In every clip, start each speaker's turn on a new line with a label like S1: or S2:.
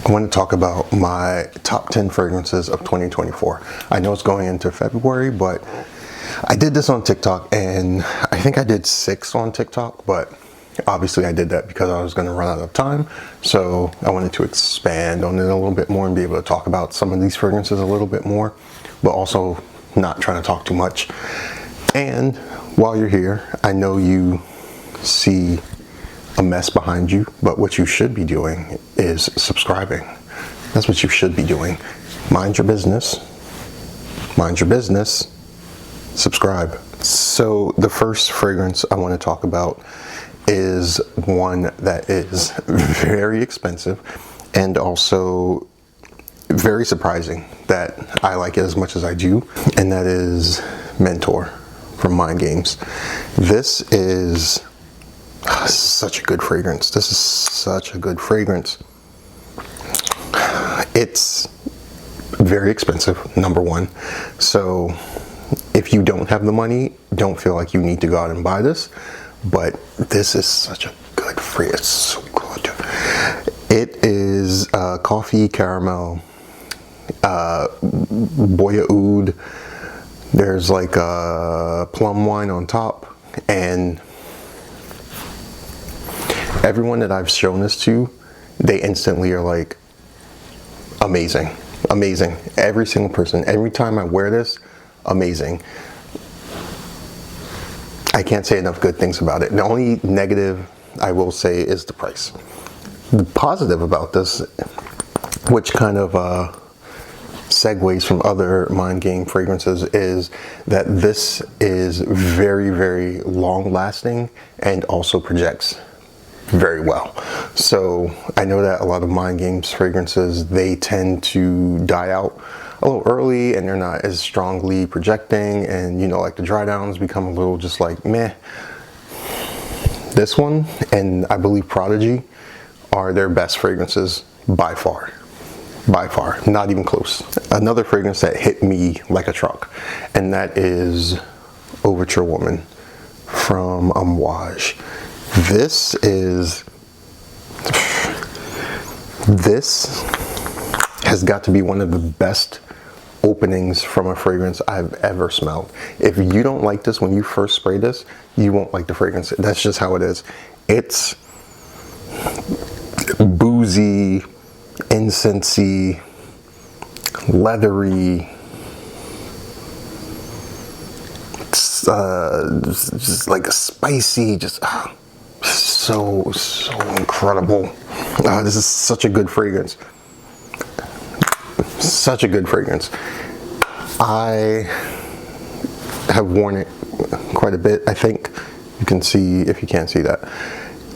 S1: I want to talk about my top 10 fragrances of 2024. I know it's going into February, but I did this on TikTok, and I think I did 6 on TikTok, but obviously I did that because I was going to run out of time. So I wanted to expand on it a little bit more and be able to talk about some of these fragrances a little bit more, but also not trying to talk too much. And while you're here, I know you see a mess behind you, but what you should be doing is subscribing. That's what you should be doing. Mind your business, subscribe. So the first fragrance I want to talk about is one that is very expensive and also very surprising that I like it as much as I do, and that is Mentor from Mind Games. This is such a good fragrance. This is such a good fragrance. It's very expensive, number one. So if you don't have the money, don't feel like you need to go out and buy this. But this is such a good fragrance. It's so good. It is coffee, caramel, boya oud. There's like a plum wine on top, and everyone that I've shown this to, they instantly are like, amazing, amazing. Every single person, every time I wear this, amazing. I can't say enough good things about it. The only negative I will say is the price. The positive about this, which kind of segues from other Mind Game fragrances, is that this is very, very long lasting and also projects very well. So I know that a lot of Mind Games fragrances, they tend to die out a little early and they're not as strongly projecting, and you know, like the dry downs become a little just like meh. This one and I believe Prodigy are their best fragrances by far, not even close. Another fragrance that hit me like a truck, and that is Overture Woman from Amouage. This has got to be one of the best openings from a fragrance I've ever smelled. If you don't like this when you first spray this, you won't like the fragrance. That's just how it is. It's boozy, incensey, leathery, just like a spicy, just so incredible. This is such a good fragrance. Such a good fragrance. I have worn it quite a bit. I think you can see, if you can't see that,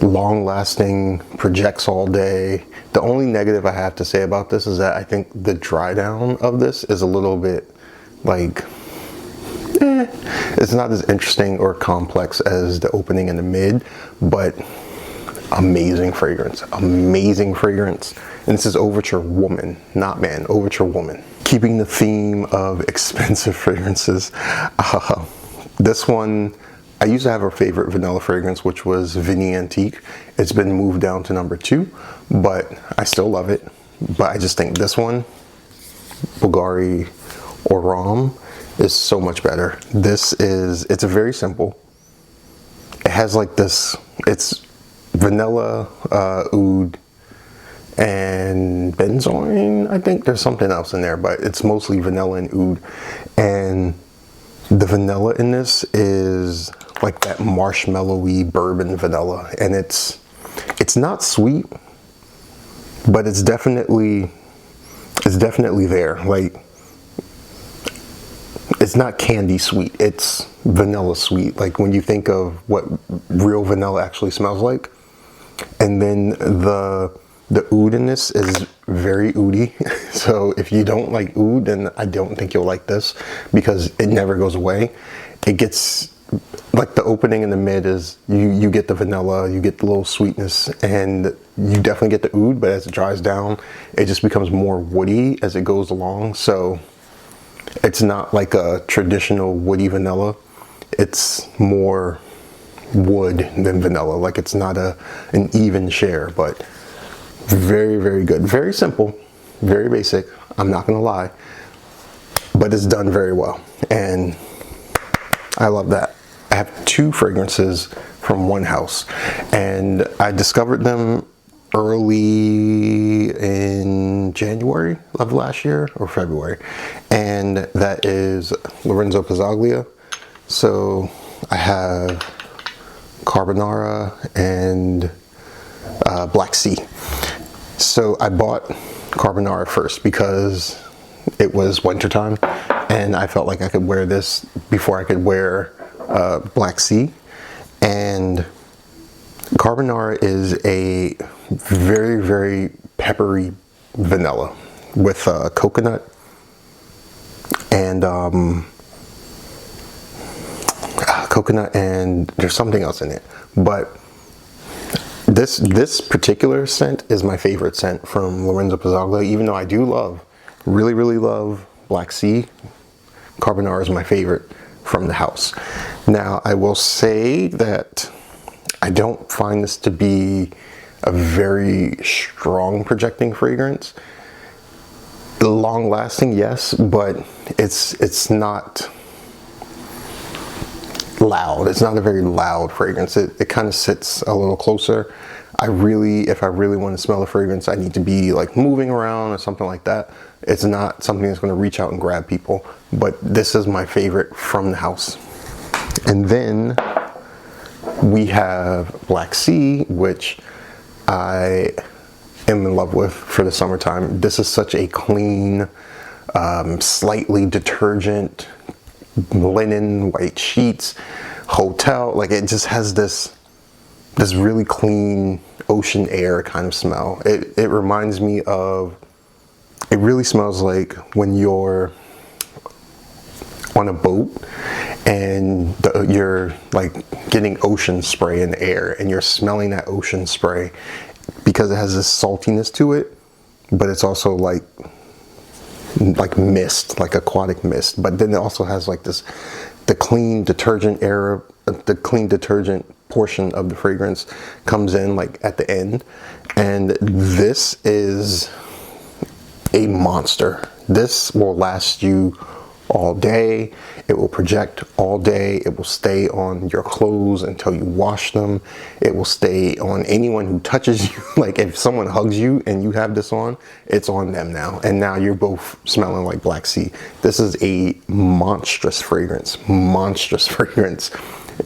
S1: long lasting, projects all day. The only negative I have to say about this is that I think the dry down of this is a little bit like, it's not as interesting or complex as the opening in the mid, but amazing fragrance, amazing fragrance. And this is Overture Woman, not man, Overture Woman. Keeping the theme of expensive fragrances, this one, I used to have a favorite vanilla fragrance, which was Vinny Antique. It's been moved down to number 2, but I still love it. But I just think this one, Bulgari Oram, is so much better. It's a very simple. It has like this, it's vanilla, oud, and benzoin. I think there's something else in there, but it's mostly vanilla and oud. And the vanilla in this is like that marshmallowy bourbon vanilla, and it's not sweet, but it's definitely there. Like, it's not candy sweet, it's vanilla sweet, like when you think of what real vanilla actually smells like. And then the oud in this is very oudy. So if you don't like oud, then I don't think you'll like this, because it never goes away. It gets like, the opening in the mid is you get the vanilla, you get the little sweetness, and you definitely get the oud, but as it dries down, it just becomes more woody as it goes along. So it's not like a traditional woody vanilla. It's more wood than vanilla. Like, it's not an even share, but very, very good. Very simple, very basic, I'm not gonna lie, but it's done very well, and I love that. I have 2 fragrances from one house, and I discovered them early in January of last year or February, and that is Lorenzo Pizzaglia. So I have Carbonara and Black Sea. So I bought Carbonara first because it was wintertime and I felt like I could wear this before I could wear Black Sea. And Carbonara is a very, very peppery vanilla with coconut and there's something else in it. But this particular scent is my favorite scent from Lorenzo Pizzaglia, even though I do love, really, really love Black Sea. Carbonara is my favorite from the house. Now, I will say that I don't find this to be a very strong projecting fragrance. Long lasting, yes, but it's not loud. It's not a very loud fragrance. It kind of sits a little closer. If I really want to smell a fragrance, I need to be like moving around or something like that. It's not something that's going to reach out and grab people, but this is my favorite from the house. And then we have Black Sea, which I am in love with for the summertime. This is such a clean, slightly detergent, linen, white sheets, hotel. Like, it just has this really clean ocean air kind of smell. It reminds me of, it really smells like when you're on a boat and you're like getting ocean spray in the air and you're smelling that ocean spray because it has this saltiness to it, but it's also like mist, like aquatic mist. But then it also has like the clean detergent air, the clean detergent portion of the fragrance comes in like at the end. And this is a monster. This will last you all day. It will project all day. It will stay on your clothes until you wash them. It will stay on anyone who touches you. Like, if someone hugs you and you have this on, it's on them now. And now you're both smelling like Black Sea. This is a monstrous fragrance, monstrous fragrance.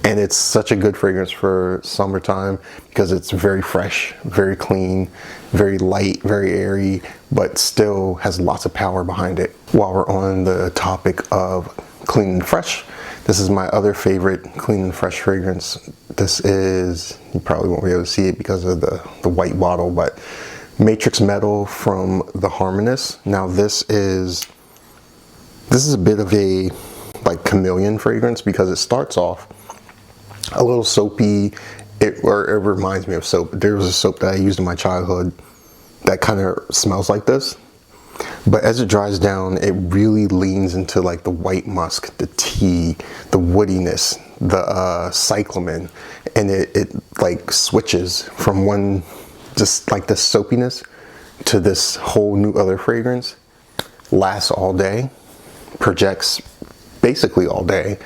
S1: And it's such a good fragrance for summertime because it's very fresh, very clean, very light, very airy, but still has lots of power behind it. While we're on the topic of clean and fresh, this is my other favorite clean and fresh fragrance. This is, you probably won't be able to see it because of the white bottle, but Matrix Metal from the Harmonious. Now this is a bit of a like chameleon fragrance because it starts off a little soapy. It reminds me of soap. There was a soap that I used in my childhood that kind of smells like this, but as it dries down, it really leans into like the white musk, the tea, the woodiness, the cyclamen, and it like switches from one, just like this soapiness, to this whole new other fragrance. Lasts all day, projects basically all day.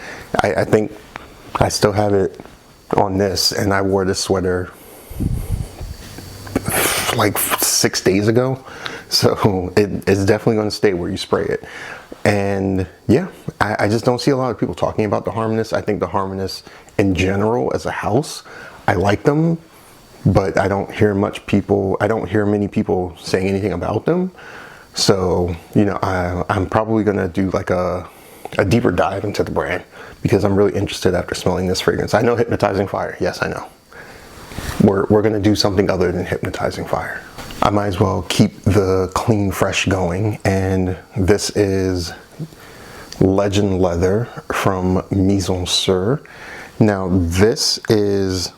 S1: I think I still have it on this, and I wore this sweater like 6 days ago, so it's definitely going to stay where you spray it. And yeah, I just don't see a lot of people talking about the Harmonious. I think the Harmonious in general as a house, I like them, but I don't hear many people saying anything about them. So, you know, I'm probably going to do like a deeper dive into the brand because I'm really interested after smelling this fragrance. I know Hypnotizing Fire. Yes, I know. We're going to do something other than Hypnotizing Fire. I might as well keep the clean fresh going, and this is Legend Leather from Maison Sur. Now this is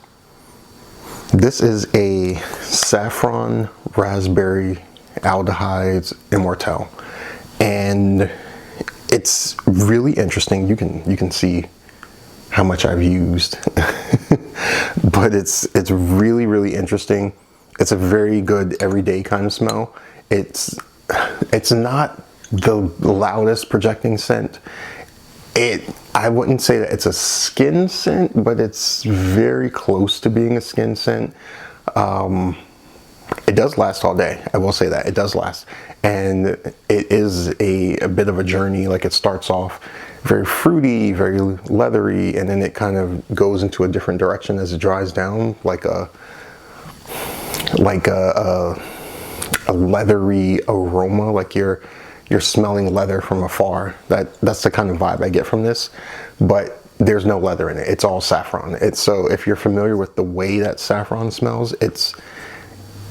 S1: a saffron raspberry aldehydes immortelle, and it's really interesting. You can see how much I've used, but it's really, really interesting. it's a very good everyday kind of smell. It's not the loudest projecting scent. I wouldn't say that it's a skin scent, but it's very close to being a skin scent. It does last all day. I will say that it does last, and it is a bit of a journey. Like, it starts off very fruity, very leathery, and then it kind of goes into a different direction as it dries down, like a leathery aroma, like you're smelling leather from afar. That's the kind of vibe I get from this, but there's no leather in it. It's all saffron. So if you're familiar with the way that saffron smells,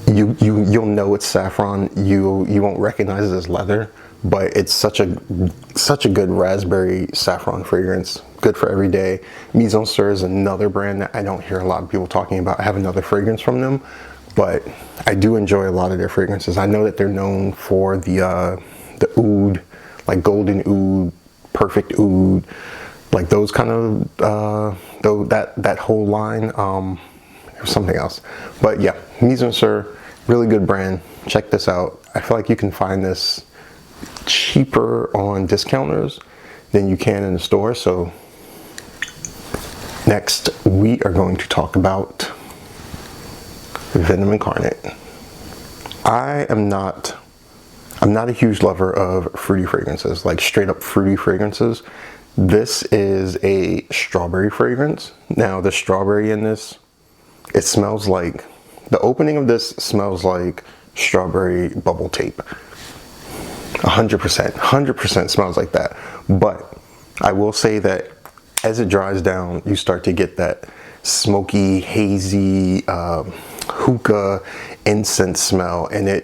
S1: you'll know it's saffron. You won't recognize it as leather, but it's such a good raspberry saffron fragrance. Good for every day. Mise en Sur is another brand that I don't hear a lot of people talking about. I have another fragrance from them, but I do enjoy a lot of their fragrances. I know that they're known for the oud, like golden oud, perfect oud, like those kind of that whole line. There's something else, but yeah, Mise en Sur, really good brand. Check this out. I feel like you can find this cheaper on discounters than you can in the store. So next we are going to talk about Venom Incarnate. I'm not a huge lover of fruity fragrances, like straight up fruity fragrances. This is a strawberry fragrance. Now, the strawberry in this, it smells like, the opening of this smells like strawberry bubble tape. 100% smells like that. But I will say that as it dries down, you start to get that smoky, hazy, hookah incense smell, and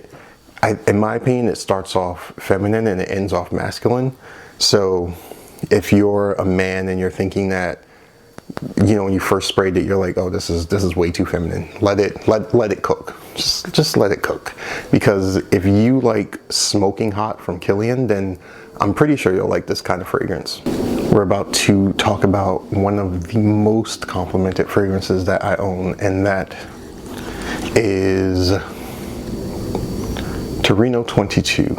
S1: in my opinion, it starts off feminine and it ends off masculine. So if you're a man and you're thinking that, you know, when you first sprayed it, you're like, oh, this is way too feminine. Let it cook. Just let it cook. Because if you like Smoking Hot from Kilian, then I'm pretty sure you'll like this kind of fragrance. We're about to talk about one of the most complimented fragrances that I own, and that is Torino 22.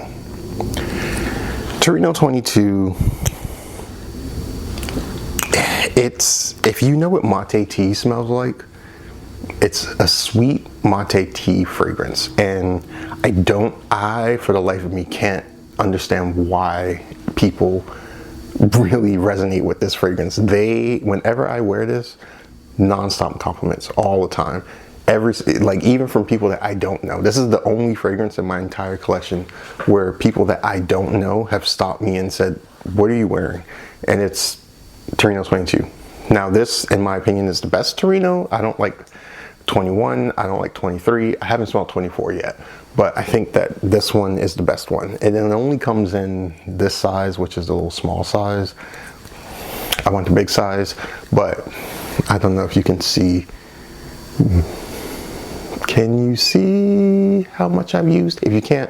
S1: Torino 22, if you know what mate tea smells like, it's a sweet mate tea fragrance. And I for the life of me can't understand why people really resonate with this fragrance. Whenever I wear this, non-stop compliments all the time. Even from people that I don't know. This is the only fragrance in my entire collection where people that I don't know have stopped me and said, what are you wearing? And it's Torino 22. Now, this, in my opinion, is the best Torino. I don't like 21. I don't like 23. I haven't smelled 24 yet, but I think that this one is the best one. And it only comes in this size, which is a little small size. I want the big size, but I don't know if you can see. Can you see how much I've used? If you can't,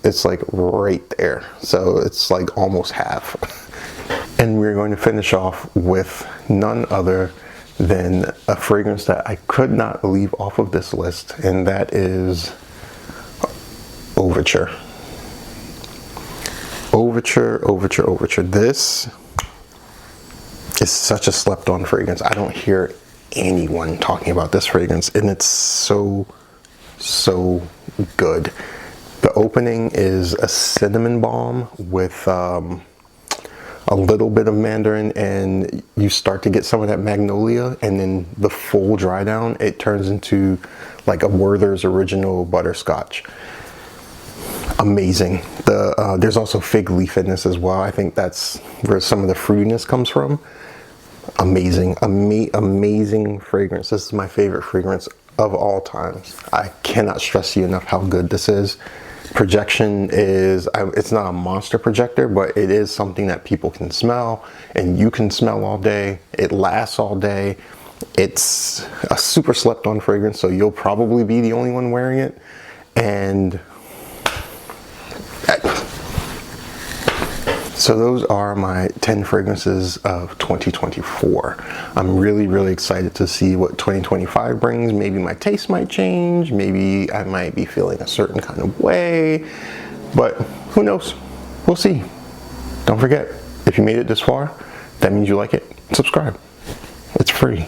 S1: it's like right there. So it's like almost half. And we're going to finish off with none other than a fragrance that I could not leave off of this list, and that is Overture. Overture. This is such a slept on fragrance. I don't hear anyone talking about this fragrance, and it's so good. The opening is a cinnamon balm with a little bit of mandarin, and you start to get some of that magnolia, and then the full dry down, it turns into like a Werther's Original butterscotch. Amazing. There's also fig leaf in this as well. I think that's where some of the fruitiness comes from. Amazing, amazing fragrance. This is my favorite fragrance of all time. I cannot stress you enough how good this is. Projection is, it's not a monster projector, but it is something that people can smell, and you can smell all day. It lasts all day. It's a super slept on fragrance, so you'll probably be the only one wearing it. And So those are my 10 fragrances of 2024. I'm really excited to see what 2025 brings. Maybe my taste might change. Maybe I might be feeling a certain kind of way. But who knows? We'll see. Don't forget, if you made it this far, that means you like it. Subscribe. It's free.